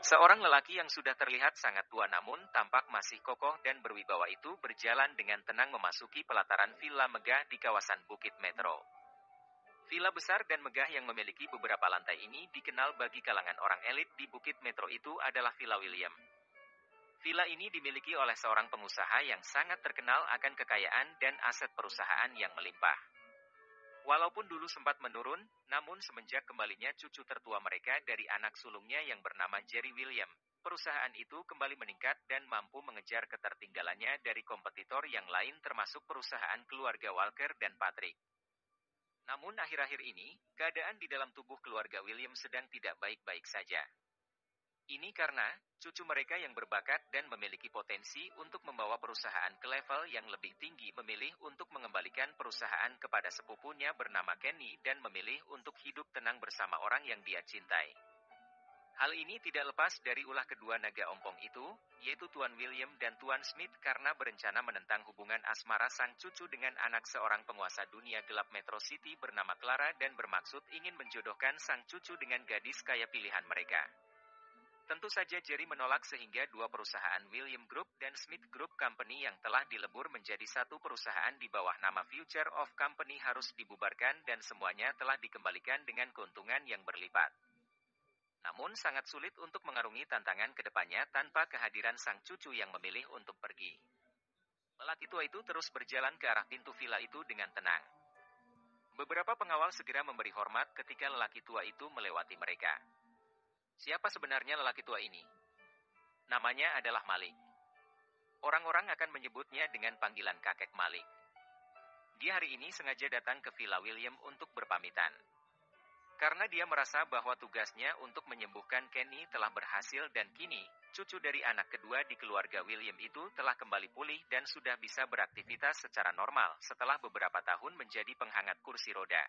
Seorang lelaki yang sudah terlihat sangat tua namun tampak masih kokoh dan berwibawa itu berjalan dengan tenang memasuki pelataran villa megah di kawasan Bukit Metro. Villa besar dan megah yang memiliki beberapa lantai ini dikenal bagi kalangan orang elit di Bukit Metro itu adalah Villa William. Villa ini dimiliki oleh seorang pengusaha yang sangat terkenal akan kekayaan dan aset perusahaan yang melimpah. Walaupun dulu sempat menurun, namun semenjak kembalinya cucu tertua mereka dari anak sulungnya yang bernama Jerry William, perusahaan itu kembali meningkat dan mampu mengejar ketertinggalannya dari kompetitor yang lain termasuk perusahaan keluarga Walker dan Patrick. Namun akhir-akhir ini, keadaan di dalam tubuh keluarga William sedang tidak baik-baik saja. Ini karena cucu mereka yang berbakat dan memiliki potensi untuk membawa perusahaan ke level yang lebih tinggi memilih untuk mengembalikan perusahaan kepada sepupunya bernama Kenny dan memilih untuk hidup tenang bersama orang yang dia cintai. Hal ini tidak lepas dari ulah kedua naga ompong itu, yaitu Tuan William dan Tuan Smith karena berencana menentang hubungan asmara sang cucu dengan anak seorang penguasa dunia gelap Metro City bernama Clara dan bermaksud ingin menjodohkan sang cucu dengan gadis kaya pilihan mereka. Tentu saja Jerry menolak sehingga dua perusahaan William Group dan Smith Group Company yang telah dilebur menjadi satu perusahaan di bawah nama Future of Company harus dibubarkan dan semuanya telah dikembalikan dengan keuntungan yang berlipat. Namun sangat sulit untuk mengarungi tantangan ke depannya tanpa kehadiran sang cucu yang memilih untuk pergi. Lelaki tua itu terus berjalan ke arah pintu villa itu dengan tenang. Beberapa pengawal segera memberi hormat ketika lelaki tua itu melewati mereka. Siapa sebenarnya lelaki tua ini? Namanya adalah Malik. Orang-orang akan menyebutnya dengan panggilan kakek Malik. Dia hari ini sengaja datang ke Villa William untuk berpamitan. Karena dia merasa bahwa tugasnya untuk menyembuhkan Kenny telah berhasil dan kini, cucu dari anak kedua di keluarga William itu telah kembali pulih dan sudah bisa beraktivitas secara normal setelah beberapa tahun menjadi penghangat kursi roda.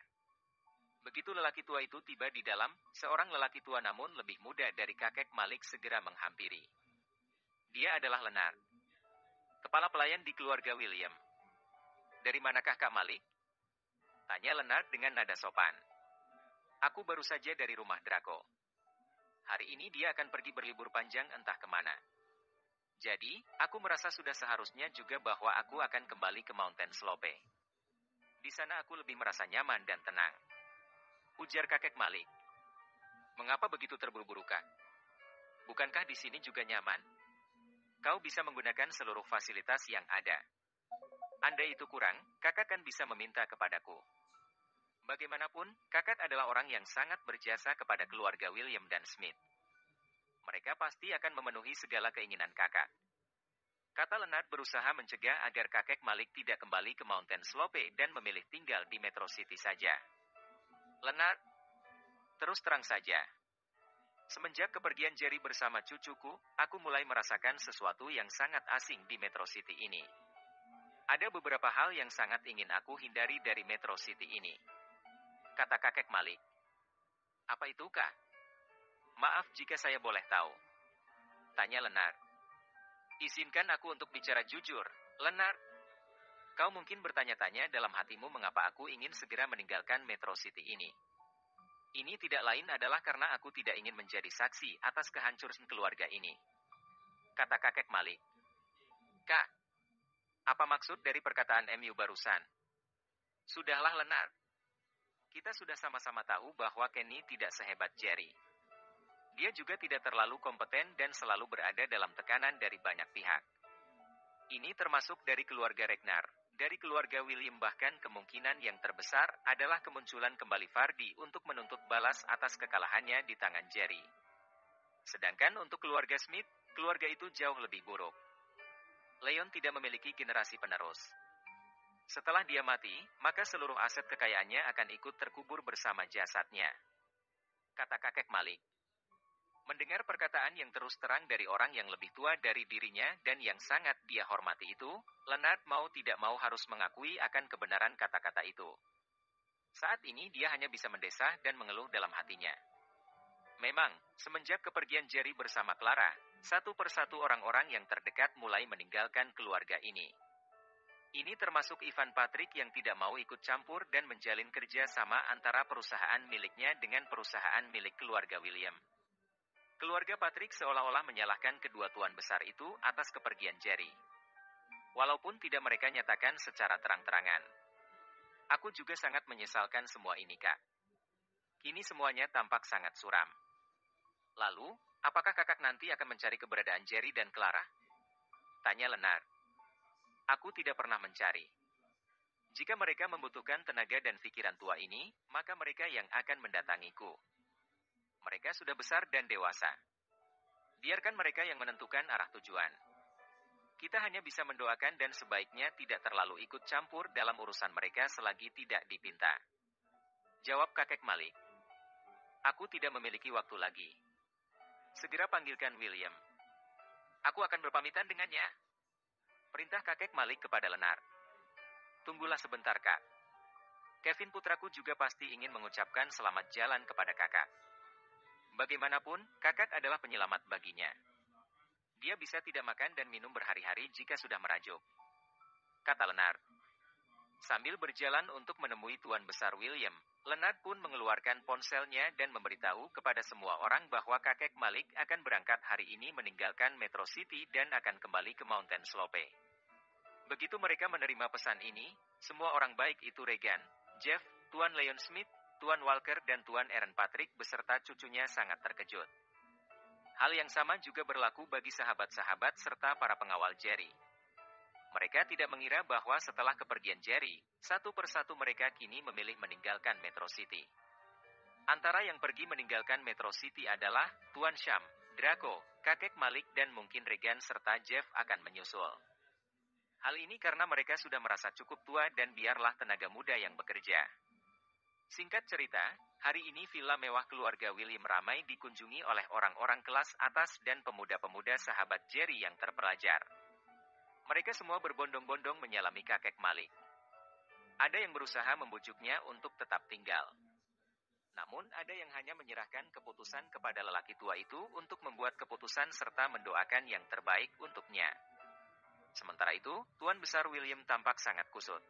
Begitu lelaki tua itu tiba di dalam, seorang lelaki tua namun lebih muda dari kakek Malik segera menghampiri. Dia adalah Leonard, kepala pelayan di keluarga William. Dari manakah Kak Malik? Tanya Leonard dengan nada sopan. Aku baru saja dari rumah Draco. Hari ini dia akan pergi berlibur panjang entah kemana. Jadi, aku merasa sudah seharusnya juga bahwa aku akan kembali ke Mountain Slope. Di sana aku lebih merasa nyaman dan tenang. Ujar kakek Malik. Mengapa begitu terburu-buru Kak? Bukankah di sini juga nyaman? Kau bisa menggunakan seluruh fasilitas yang ada. Andai itu kurang, kakak kan bisa meminta kepadaku. Bagaimanapun, kakak adalah orang yang sangat berjasa kepada keluarga William dan Smith. Mereka pasti akan memenuhi segala keinginan kakak. Kata Leonard berusaha mencegah agar kakek Malik tidak kembali ke Mountain Slope dan memilih tinggal di Metro City saja. Leonard, terus terang saja. Semenjak kepergian Jerry bersama cucuku, aku mulai merasakan sesuatu yang sangat asing di Metro City ini. Ada beberapa hal yang sangat ingin aku hindari dari Metro City ini. Kata kakek Malik. Apa itu, Kak? Maaf jika saya boleh tahu. Tanya Leonard. Izinkan aku untuk bicara jujur, Leonard. Kau mungkin bertanya-tanya dalam hatimu mengapa aku ingin segera meninggalkan Metro City ini. Ini tidak lain adalah karena aku tidak ingin menjadi saksi atas kehancuran keluarga ini. Kata kakek Malik. Kak, apa maksud dari perkataan MU barusan? Sudahlah Leonard. Kita sudah sama-sama tahu bahwa Kenny tidak sehebat Jerry. Dia juga tidak terlalu kompeten dan selalu berada dalam tekanan dari banyak pihak. Ini termasuk dari keluarga Ragnar. Dari keluarga William bahkan kemungkinan yang terbesar adalah kemunculan kembali Fardi untuk menuntut balas atas kekalahannya di tangan Jerry. Sedangkan untuk keluarga Smith, keluarga itu jauh lebih buruk. Leon tidak memiliki generasi penerus. Setelah dia mati, maka seluruh aset kekayaannya akan ikut terkubur bersama jasadnya. Kata kakek Malik. Mendengar perkataan yang terus terang dari orang yang lebih tua dari dirinya dan yang sangat dia hormati itu, Leonard mau tidak mau harus mengakui akan kebenaran kata-kata itu. Saat ini dia hanya bisa mendesah dan mengeluh dalam hatinya. Memang, semenjak kepergian Jerry bersama Clara, satu persatu orang-orang yang terdekat mulai meninggalkan keluarga ini. Ini termasuk Ivan Patrick yang tidak mau ikut campur dan menjalin kerja sama antara perusahaan miliknya dengan perusahaan milik keluarga William. Keluarga Patrick seolah-olah menyalahkan kedua tuan besar itu atas kepergian Jerry. Walaupun tidak mereka nyatakan secara terang-terangan. Aku juga sangat menyesalkan semua ini, Kak. Kini semuanya tampak sangat suram. Lalu, apakah kakak nanti akan mencari keberadaan Jerry dan Clara? Tanya Leonard. Aku tidak pernah mencari. Jika mereka membutuhkan tenaga dan pikiran tua ini, maka mereka yang akan mendatangiku. Mereka sudah besar dan dewasa. Biarkan mereka yang menentukan arah tujuan. Kita hanya bisa mendoakan dan sebaiknya tidak terlalu ikut campur dalam urusan mereka selagi tidak dipinta. Jawab kakek Malik. Aku tidak memiliki waktu lagi. Segera panggilkan William. Aku akan berpamitan dengannya. Perintah kakek Malik kepada Leonard. Tunggulah sebentar, Kak. Kevin putraku juga pasti ingin mengucapkan selamat jalan kepada kakak. Bagaimanapun, kakak adalah penyelamat baginya. Dia bisa tidak makan dan minum berhari-hari jika sudah merajuk, kata Leonard. Sambil berjalan untuk menemui Tuan Besar William, Leonard pun mengeluarkan ponselnya dan memberitahu kepada semua orang bahwa kakek Malik akan berangkat hari ini meninggalkan Metro City dan akan kembali ke Mountain Slope. Begitu mereka menerima pesan ini, semua orang baik itu Regan, Jeff, Tuan Leon Smith, Tuan Walker dan Tuan Aaron Patrick beserta cucunya sangat terkejut. Hal yang sama juga berlaku bagi sahabat-sahabat serta para pengawal Jerry. Mereka tidak mengira bahwa setelah kepergian Jerry, satu persatu mereka kini memilih meninggalkan Metro City. Antara yang pergi meninggalkan Metro City adalah Tuan Sham, Draco, kakek Malik dan mungkin Regan serta Jeff akan menyusul. Hal ini karena mereka sudah merasa cukup tua dan biarlah tenaga muda yang bekerja. Singkat cerita, hari ini villa mewah keluarga William ramai dikunjungi oleh orang-orang kelas atas dan pemuda-pemuda sahabat Jerry yang terpelajar. Mereka semua berbondong-bondong menyalami kakek Malik. Ada yang berusaha membujuknya untuk tetap tinggal. Namun ada yang hanya menyerahkan keputusan kepada lelaki tua itu untuk membuat keputusan serta mendoakan yang terbaik untuknya. Sementara itu, Tuan Besar William tampak sangat kusut.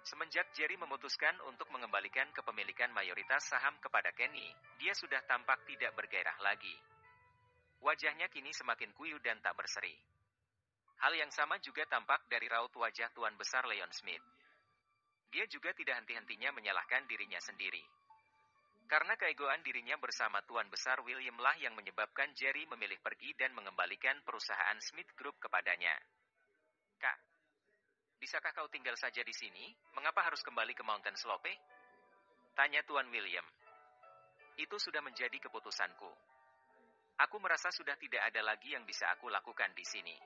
Semenjak Jerry memutuskan untuk mengembalikan kepemilikan mayoritas saham kepada Kenny, dia sudah tampak tidak bergairah lagi. Wajahnya kini semakin kuyu dan tak berseri. Hal yang sama juga tampak dari raut wajah Tuan Besar Leon Smith. Dia juga tidak henti-hentinya menyalahkan dirinya sendiri. Karena keegoan dirinya bersama Tuan Besar William lah yang menyebabkan Jerry memilih pergi dan mengembalikan perusahaan Smith Group kepadanya. Kak, bisakah kau tinggal saja di sini? Mengapa harus kembali ke Mountain Slope? Tanya Tuan William. Itu sudah menjadi keputusanku. Aku merasa sudah tidak ada lagi yang bisa aku lakukan di sini.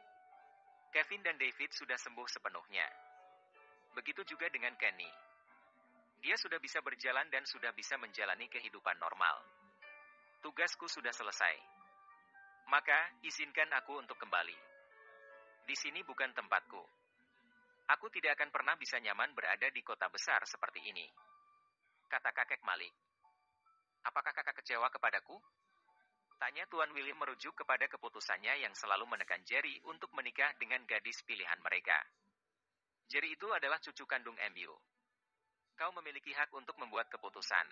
Kevin dan David sudah sembuh sepenuhnya. Begitu juga dengan Kenny. Dia sudah bisa berjalan dan sudah bisa menjalani kehidupan normal. Tugasku sudah selesai. Maka, izinkan aku untuk kembali. Di sini bukan tempatku. Aku tidak akan pernah bisa nyaman berada di kota besar seperti ini, kata kakek Malik. Apakah kakak kecewa kepadaku? Tanya Tuan William merujuk kepada keputusannya yang selalu menekan Jerry untuk menikah dengan gadis pilihan mereka. Jerry itu adalah cucu kandung MU. Kau memiliki hak untuk membuat keputusan.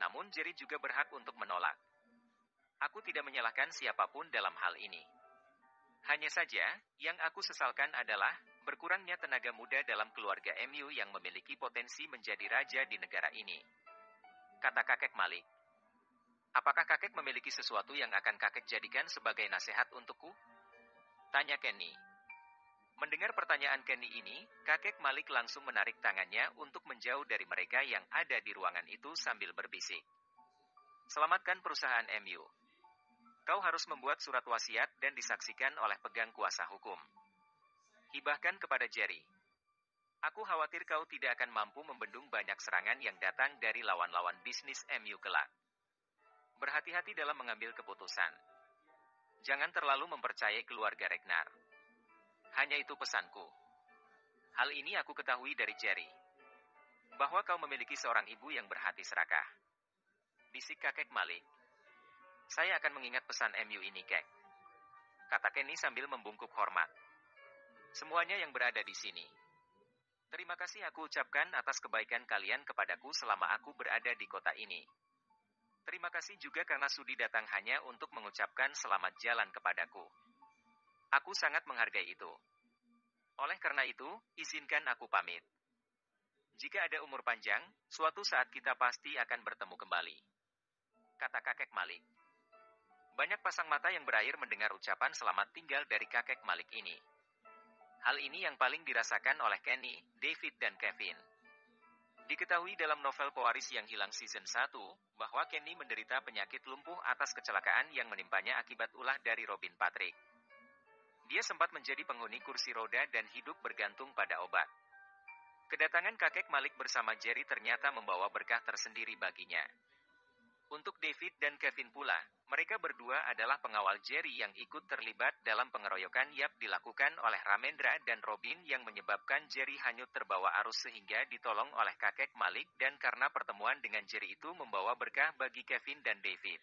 Namun Jerry juga berhak untuk menolak. Aku tidak menyalahkan siapapun dalam hal ini. Hanya saja, yang aku sesalkan adalah berkurangnya tenaga muda dalam keluarga MU yang memiliki potensi menjadi raja di negara ini, kata kakek Malik. Apakah kakek memiliki sesuatu yang akan kakek jadikan sebagai nasihat untukku? Tanya Kenny. Mendengar pertanyaan Kenny ini, kakek Malik langsung menarik tangannya untuk menjauh dari mereka yang ada di ruangan itu sambil berbisik. Selamatkan perusahaan MU. Kau harus membuat surat wasiat dan disaksikan oleh pegang kuasa hukum. Hibahkan kepada Jerry. Aku khawatir kau tidak akan mampu membendung banyak serangan yang datang dari lawan-lawan bisnis MU kelak. Berhati-hati dalam mengambil keputusan. Jangan terlalu mempercayai keluarga Ragnar. Hanya itu pesanku. Hal ini aku ketahui dari Jerry. Bahwa kau memiliki seorang ibu yang berhati serakah. Bisik kakek Malik. Saya akan mengingat pesan MU ini, Kek, kata Kenny sambil membungkuk hormat. Semuanya yang berada di sini. Terima kasih aku ucapkan atas kebaikan kalian kepadaku selama aku berada di kota ini. Terima kasih juga karena sudi datang hanya untuk mengucapkan selamat jalan kepadaku. Aku sangat menghargai itu. Oleh karena itu, izinkan aku pamit. Jika ada umur panjang, suatu saat kita pasti akan bertemu kembali, kata kakek Malik. Banyak pasang mata yang berair mendengar ucapan selamat tinggal dari kakek Malik ini. Hal ini yang paling dirasakan oleh Kenny, David, dan Kevin. Diketahui dalam novel Pewaris yang Hilang season 1, bahwa Kenny menderita penyakit lumpuh atas kecelakaan yang menimpanya akibat ulah dari Robin Patrick. Dia sempat menjadi penghuni kursi roda dan hidup bergantung pada obat. Kedatangan kakek Malik bersama Jerry ternyata membawa berkah tersendiri baginya. Untuk David dan Kevin pula, mereka berdua adalah pengawal Jerry yang ikut terlibat dalam pengeroyokan yang dilakukan oleh Ramendra dan Robin yang menyebabkan Jerry hanyut terbawa arus sehingga ditolong oleh kakek Malik, dan karena pertemuan dengan Jerry itu membawa berkah bagi Kevin dan David.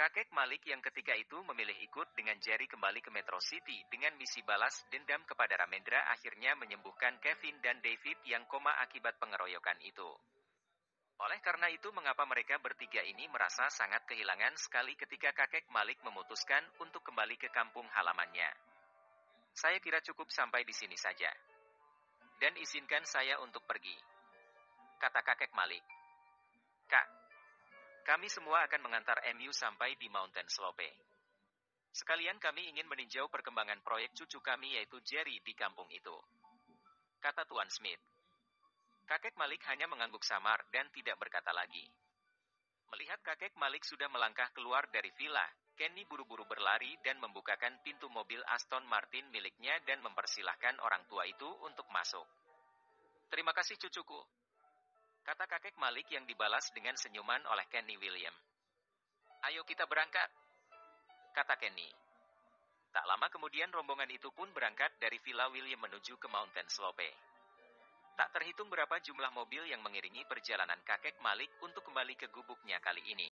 Kakek Malik yang ketika itu memilih ikut dengan Jerry kembali ke Metro City dengan misi balas dendam kepada Ramendra akhirnya menyembuhkan Kevin dan David yang koma akibat pengeroyokan itu. Oleh karena itu mengapa mereka bertiga ini merasa sangat kehilangan sekali ketika kakek Malik memutuskan untuk kembali ke kampung halamannya. Saya kira cukup sampai di sini saja. Dan izinkan saya untuk pergi, kata kakek Malik. Kak, kami semua akan mengantar MU sampai di Mountain Slope. Sekalian kami ingin meninjau perkembangan proyek cucu kami yaitu Jerry di kampung itu, kata Tuan Smith. Kakek Malik hanya mengangguk samar dan tidak berkata lagi. Melihat kakek Malik sudah melangkah keluar dari villa, Kenny buru-buru berlari dan membukakan pintu mobil Aston Martin miliknya dan mempersilahkan orang tua itu untuk masuk. Terima kasih cucuku, kata kakek Malik yang dibalas dengan senyuman oleh Kenny William. Ayo kita berangkat, kata Kenny. Tak lama kemudian rombongan itu pun berangkat dari Villa William menuju ke Mountain Slope. Tak terhitung berapa jumlah mobil yang mengiringi perjalanan kakek Malik untuk kembali ke gubuknya kali ini.